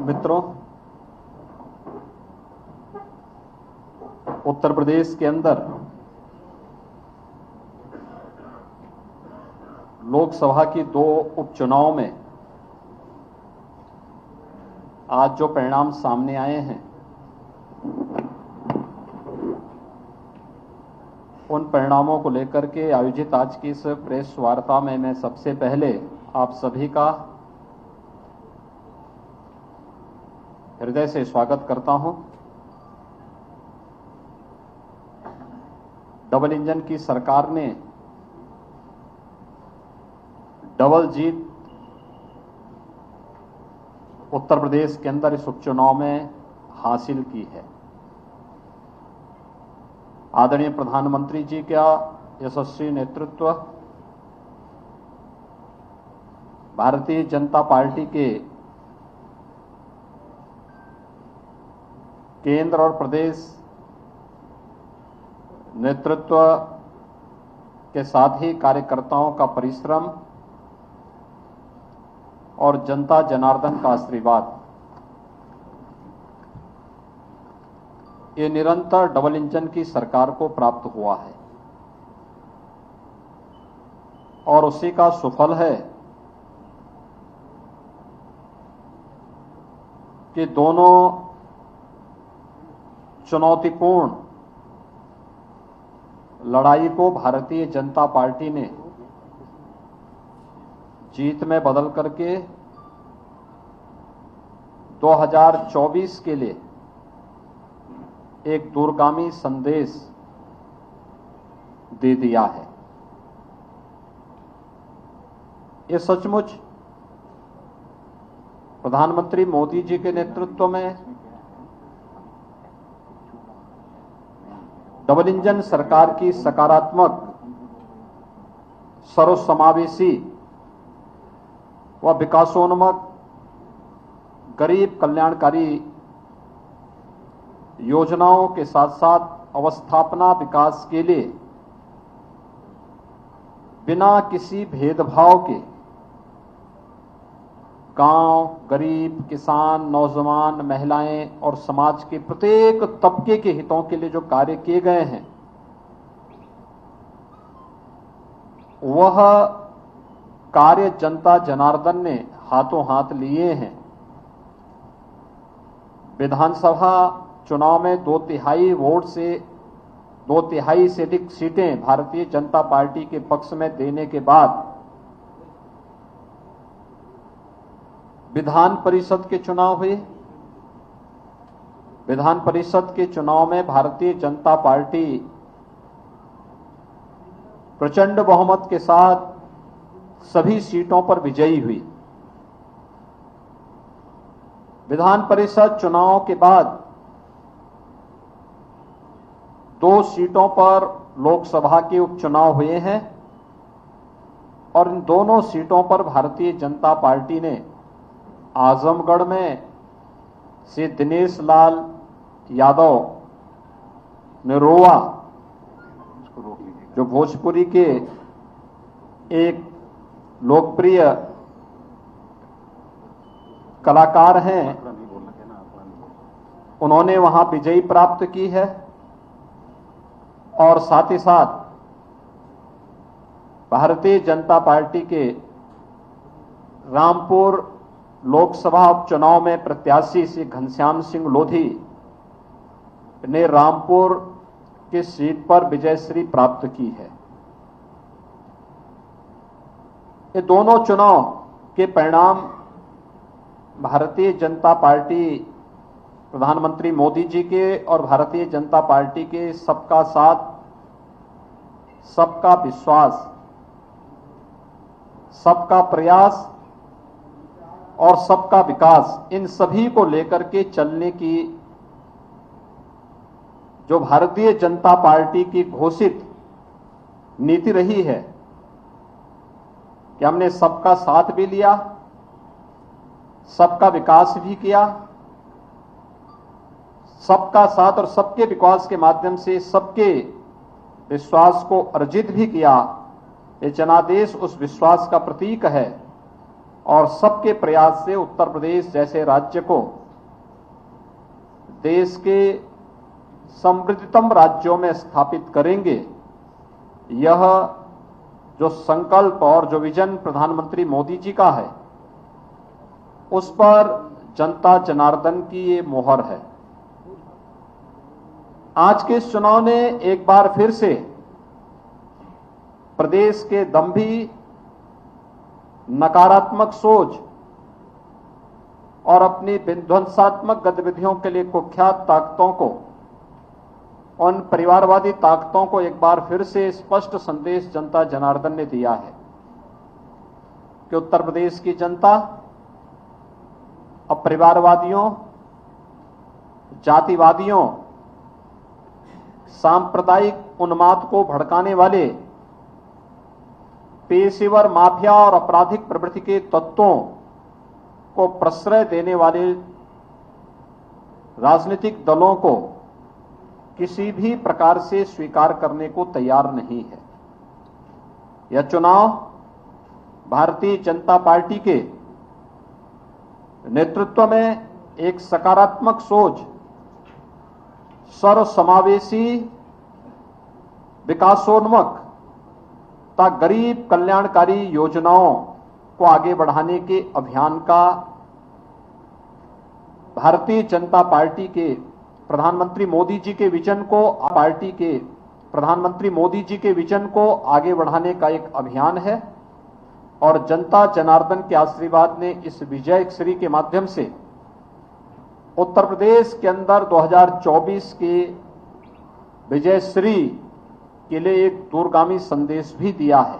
मित्रों, उत्तर प्रदेश के अंदर लोकसभा की 2 उपचुनाव में आज जो परिणाम सामने आए हैं, उन परिणामों को लेकर के आयोजित आज की इस प्रेस वार्ता में मैं सबसे पहले आप सभी का हृदय से स्वागत करता हूं। डबल इंजन की सरकार ने डबल जीत उत्तर प्रदेश के अंदर इस उपचुनाव में हासिल की है। आदरणीय प्रधानमंत्री जी का यशस्वी नेतृत्व, भारतीय जनता पार्टी के केंद्र और प्रदेश नेतृत्व के साथ ही कार्यकर्ताओं का परिश्रम और जनता जनार्दन का आशीर्वाद, ये निरंतर डबल इंजन की सरकार को प्राप्त हुआ है और उसी का सुफल है कि दोनों चुनौतीपूर्ण लड़ाई को भारतीय जनता पार्टी ने जीत में बदल करके 2024 के लिए एक दूरगामी संदेश दे दिया है। ये सचमुच प्रधानमंत्री मोदी जी के नेतृत्व में डबल इंजन सरकार की सकारात्मक, सर्वसमावेशी व विकासोन्मुख गरीब कल्याणकारी योजनाओं के साथ साथ अवस्थापना विकास के लिए बिना किसी भेदभाव के गांव, गरीब, किसान, नौजवान, महिलाएं और समाज के प्रत्येक तबके के हितों के लिए जो कार्य किए गए हैं, वह कार्य जनता जनार्दन ने हाथों हाथ लिए हैं। विधानसभा चुनाव में 2/3 वोट से 2/3 से अधिक सीटें भारतीय जनता पार्टी के पक्ष में देने के बाद विधान परिषद के चुनाव हुए। विधान परिषद के चुनाव में भारतीय जनता पार्टी प्रचंड बहुमत के साथ सभी सीटों पर विजयी हुई। विधान परिषद चुनाव के बाद 2 सीटों पर लोकसभा के उपचुनाव हुए हैं और इन दोनों सीटों पर भारतीय जनता पार्टी ने आजमगढ़ में से दिनेश लाल यादव निरोवा, जो भोजपुरी के एक लोकप्रिय कलाकार हैं, उन्होंने वहां विजयी प्राप्त की है और साथ ही साथ भारतीय जनता पार्टी के रामपुर लोकसभा उपचुनाव में प्रत्याशी श्री घनश्याम सिंह लोधी ने रामपुर की सीट पर विजयश्री प्राप्त की है। ये दोनों चुनाव के परिणाम भारतीय जनता पार्टी, प्रधानमंत्री मोदी जी के और भारतीय जनता पार्टी के सबका साथ, सबका विश्वास, सबका प्रयास और सबका विकास, इन सभी को लेकर के चलने की जो भारतीय जनता पार्टी की घोषित नीति रही है कि हमने सबका साथ भी लिया, सबका विकास भी किया, सबका साथ और सबके विकास के माध्यम से सबके विश्वास को अर्जित भी किया। ये जनादेश उस विश्वास का प्रतीक है और सबके प्रयास से उत्तर प्रदेश जैसे राज्य को देश के समृद्धतम राज्यों में स्थापित करेंगे। यह जो संकल्प और जो विजन प्रधानमंत्री मोदी जी का है, उस पर जनता जनार्दन की ये मोहर है। आज के इस चुनाव ने एक बार फिर से प्रदेश के दंभी, नकारात्मक सोच और अपनी विध्वंसात्मक गतिविधियों के लिए कुख्यात ताकतों को, उन परिवारवादी ताकतों को एक बार फिर से स्पष्ट संदेश जनता जनार्दन ने दिया है कि उत्तर प्रदेश की जनता अब परिवारवादियों, जातिवादियों, सांप्रदायिक उन्माद को भड़काने वाले पेशेवर माफिया और आपराधिक प्रवृत्ति के तत्वों को प्रश्रय देने वाले राजनीतिक दलों को किसी भी प्रकार से स्वीकार करने को तैयार नहीं है। यह चुनाव भारतीय जनता पार्टी के नेतृत्व में एक सकारात्मक सोच, सर्वसमावेशी, विकासोन्मुख तथा गरीब कल्याणकारी योजनाओं को आगे बढ़ाने के अभियान का भारतीय जनता पार्टी के प्रधानमंत्री मोदी जी के विजन को, पार्टी के प्रधानमंत्री मोदी जी के विजन को आगे बढ़ाने का एक अभियान है। और जनता जनार्दन के आशीर्वाद ने इस विजय श्री के माध्यम से उत्तर प्रदेश के अंदर 2024 के विजय श्री के लिए एक दूरगामी संदेश भी दिया है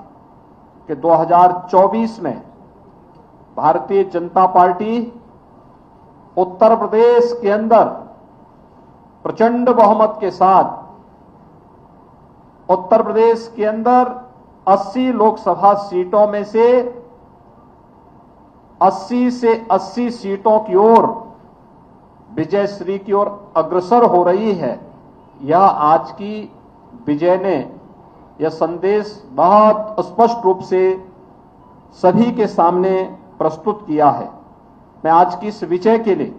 कि 2024 में भारतीय जनता पार्टी उत्तर प्रदेश के अंदर प्रचंड बहुमत के साथ उत्तर प्रदेश के अंदर 80 लोकसभा सीटों में से 80 से 80 सीटों की ओर विजय श्री की ओर अग्रसर हो रही है। यह आज की विजय ने यह संदेश बहुत स्पष्ट रूप से सभी के सामने प्रस्तुत किया है। मैं आज की इस विजय के लिए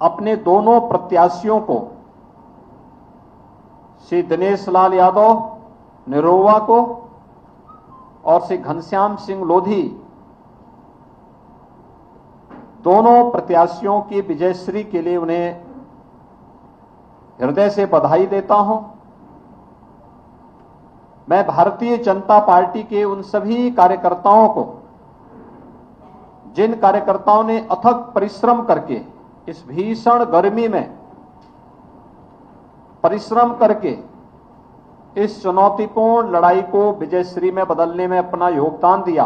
अपने दोनों प्रत्याशियों को, श्री दिनेश लाल यादव निरोवा को और श्री घनश्याम सिंह लोधी, दोनों प्रत्याशियों की विजयश्री के लिए उन्हें हृदय से बधाई देता हूं। मैं भारतीय जनता पार्टी के उन सभी कार्यकर्ताओं को, जिन कार्यकर्ताओं ने अथक परिश्रम करके इस भीषण गर्मी में परिश्रम करके इस चुनौतीपूर्ण लड़ाई को विजयश्री में बदलने में अपना योगदान दिया,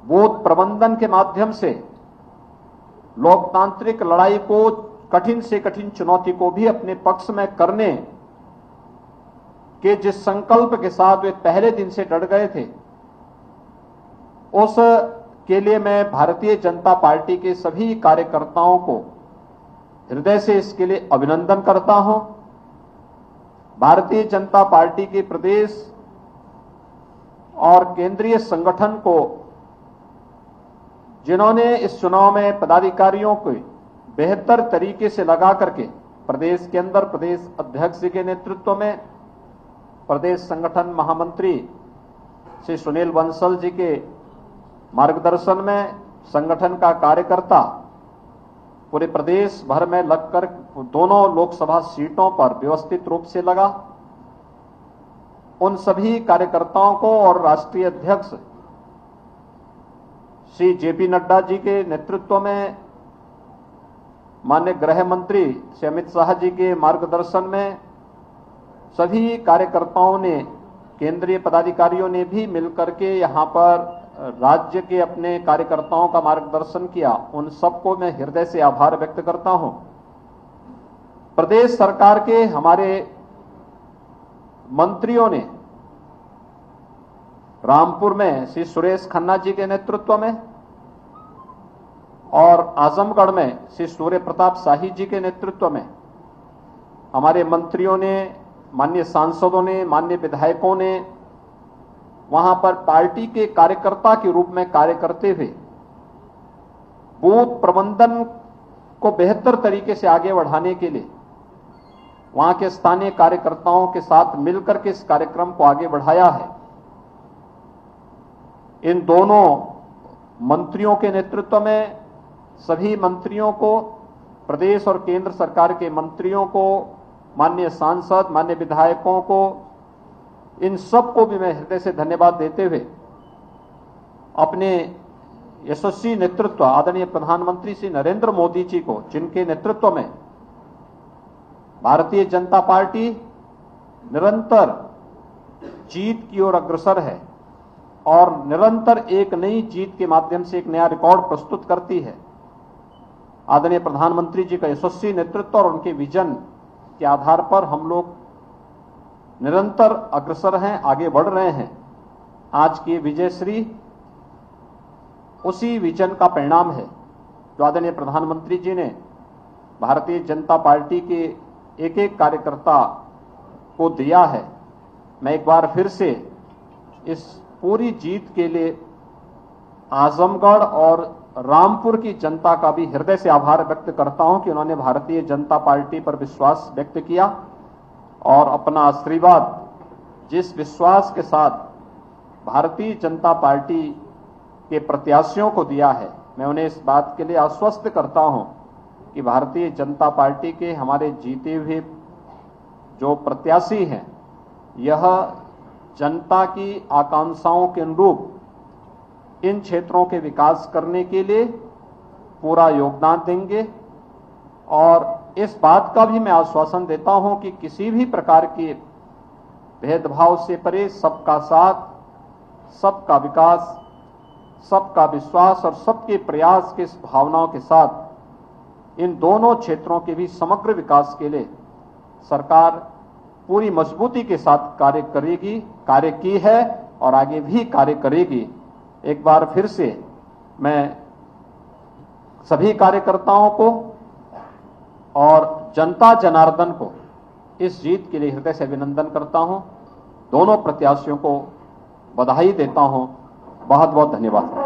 बूथ प्रबंधन के माध्यम से लोकतांत्रिक लड़ाई को, कठिन से कठिन चुनौती को भी अपने पक्ष में करने के जिस संकल्प के साथ वे पहले दिन से डट गए थे, उस के लिए मैं भारतीय जनता पार्टी के सभी कार्यकर्ताओं को हृदय से इसके लिए अभिनंदन करता हूं। भारतीय जनता पार्टी के प्रदेश और केंद्रीय संगठन को, जिन्होंने इस चुनाव में पदाधिकारियों को बेहतर तरीके से लगा करके प्रदेश के अंदर प्रदेश अध्यक्ष जी के नेतृत्व में, प्रदेश संगठन महामंत्री श्री सुनील बंसल जी के मार्गदर्शन में संगठन का कार्यकर्ता पूरे प्रदेश भर में लगकर दोनों लोकसभा सीटों पर व्यवस्थित रूप से लगा। उन सभी कार्यकर्ताओं को और राष्ट्रीय अध्यक्ष श्री जेपी नड्डा जी के नेतृत्व में, माननीय गृह मंत्री श्री अमित शाह जी के मार्गदर्शन में सभी कार्यकर्ताओं ने, केंद्रीय पदाधिकारियों ने भी मिलकर के यहां पर राज्य के अपने कार्यकर्ताओं का मार्गदर्शन किया। उन सबको मैं हृदय से आभार व्यक्त करता हूं। प्रदेश सरकार के हमारे मंत्रियों ने रामपुर में श्री सुरेश खन्ना जी के नेतृत्व में और आजमगढ़ में श्री सूर्य प्रताप शाही जी के नेतृत्व में हमारे मंत्रियों ने, माननीय सांसदों ने, माननीय विधायकों ने वहां पर पार्टी के कार्यकर्ता के रूप में कार्य करते हुए बूथ प्रबंधन को बेहतर तरीके से आगे बढ़ाने के लिए वहां के स्थानीय कार्यकर्ताओं के साथ मिलकर के इस कार्यक्रम को आगे बढ़ाया है। इन दोनों मंत्रियों के नेतृत्व में सभी मंत्रियों को, प्रदेश और केंद्र सरकार के मंत्रियों को, माननीय सांसद, माननीय विधायकों को, इन सबको भी मैं हृदय से धन्यवाद देते हुए अपने यशस्वी नेतृत्व आदरणीय प्रधानमंत्री श्री नरेंद्र मोदी जी को, जिनके नेतृत्व में भारतीय जनता पार्टी निरंतर जीत की ओर अग्रसर है और निरंतर एक नई जीत के माध्यम से एक नया रिकॉर्ड प्रस्तुत करती है। आदरणीय प्रधानमंत्री जी का यशस्वी नेतृत्व और उनके विजन के आधार पर हम लोग निरंतर अग्रसर हैं, आगे बढ़ रहे हैं। आज की विजयश्री उसी विजन का परिणाम है जो आदरणीय प्रधानमंत्री जी ने भारतीय जनता पार्टी के एक एक कार्यकर्ता को दिया है। मैं एक बार फिर से इस पूरी जीत के लिए आजमगढ़ और रामपुर की जनता का भी हृदय से आभार व्यक्त करता हूं कि उन्होंने भारतीय जनता पार्टी पर विश्वास व्यक्त किया और अपना आशीर्वाद जिस विश्वास के साथ भारतीय जनता पार्टी के प्रत्याशियों को दिया है, मैं उन्हें इस बात के लिए आश्वस्त करता हूं कि भारतीय जनता पार्टी के हमारे जीते हुए जो प्रत्याशी हैं, यह जनता की आकांक्षाओं के अनुरूप इन क्षेत्रों के विकास करने के लिए पूरा योगदान देंगे। और इस बात का भी मैं आश्वासन देता हूं कि किसी भी प्रकार के भेदभाव से परे सबका साथ, सबका विकास, सबका विश्वास और सबके प्रयास की इस भावनाओं के साथ इन दोनों क्षेत्रों के भी समग्र विकास के लिए सरकार पूरी मजबूती के साथ कार्य करेगी, कार्य की है और आगे भी कार्य करेगी। एक बार फिर से मैं सभी कार्यकर्ताओं को और जनता जनार्दन को इस जीत के लिए हृदय से अभिनंदन करता हूं। दोनों प्रत्याशियों को बधाई देता हूं। बहुत बहुत धन्यवाद।